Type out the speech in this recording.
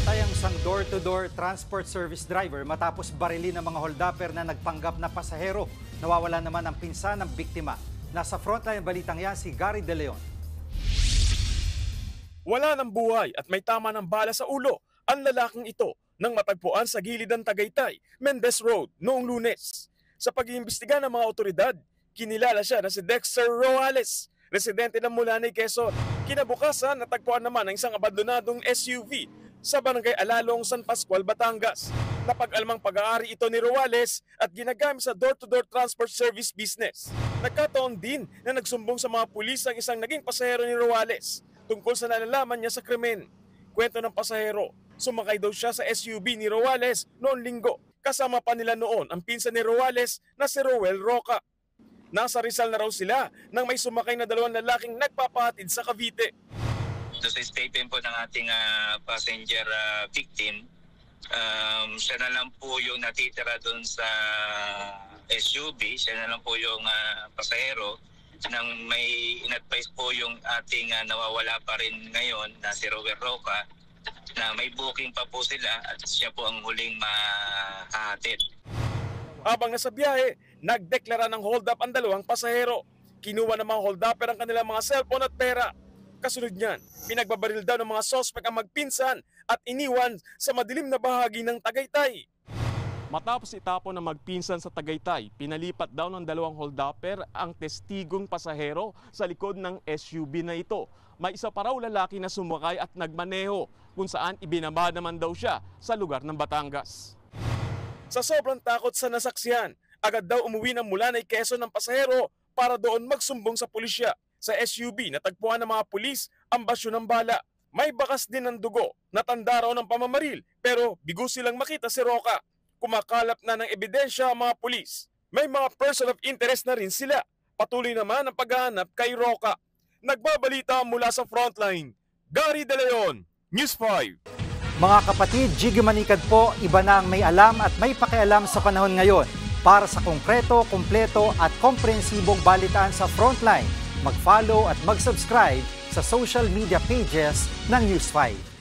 Namatay ang isang door-to-door transport service driver matapos barilin ng mga holdapper na nagpanggap na pasahero. Nawawala naman ang pinsan ng biktima. Nasa frontline balitang yan si Gary De Leon. Wala ng buhay at may tama ng bala sa ulo ang lalaking ito nang matagpuan sa gilid ng Tagaytay, Mendez Road noong Lunes. Sa pag-iimbestiga ng mga otoridad, kinilala siya na si Dexter Roales, residente ng Mulanay, Quezon. Kinabukasan, natagpuan naman ang isang abandonadong SUV sa Barangay Alalong, San Pascual, Batangas. Napag-almang pag-aari ito ni Roales at ginagamit sa door-to-door transport service business. Nagkataon din na nagsumbong sa mga pulis ang isang naging pasahero ni Roales tungkol sa nalalaman niya sa krimen. Kwento ng pasahero, sumakay daw siya sa SUV ni Roales noon Linggo. Kasama pa nila noon ang pinsan ni Roales na si Roel Roca. Nasa Rizal na raw sila nang may sumakay na dalawang lalaking nagpapahatid sa Cavite. So, sa statement po ng ating passenger victim, siya na lang po yung natitira doon sa SUV, siya na lang po yung pasahero nang may in-advise po yung ating nawawala pa rin ngayon na si Roel Roca na may booking pa po sila at siya po ang huling mahahatid. Habang nasa biyahe, nagdeklara ng hold up ang dalawang pasahero. Kinuha ng mga hold upper ang kanilang mga cellphone at pera. Kasunod niyan, pinagbabaril daw ng mga sospek ang magpinsan at iniwan sa madilim na bahagi ng Tagaytay. Matapos itapon ng magpinsan sa Tagaytay, pinalipat daw ng dalawang hold-upper ang testigong pasahero sa likod ng SUV na ito. May isa pa raw lalaki na sumakay at nagmaneho kung saan ibinaba naman daw siya sa lugar ng Batangas. Sa sobrang takot sa nasaksihan, agad daw umuwi ng Mulanay, Quezon ng pasahero para doon magsumbong sa pulisya. Sa SUV, natagpuan ng mga pulis ang basyo ng bala. May bakas din ng dugo, natanda raw ng pamamaril, pero bigo silang makita si Roca. Kumakalap na ng ebidensya ang mga pulis. May mga person of interest na rin sila. Patuloy naman ang paghahanap kay Roca. Nagbabalita mula sa frontline, Gary De Leon, News 5. Mga kapatid, Jiggy Manikad po, iba na ang may alam at may pakialam sa panahon ngayon. Para sa konkreto, kumpleto at komprehensibong balitaan sa frontline, mag-follow at mag-subscribe sa social media pages ng News 5.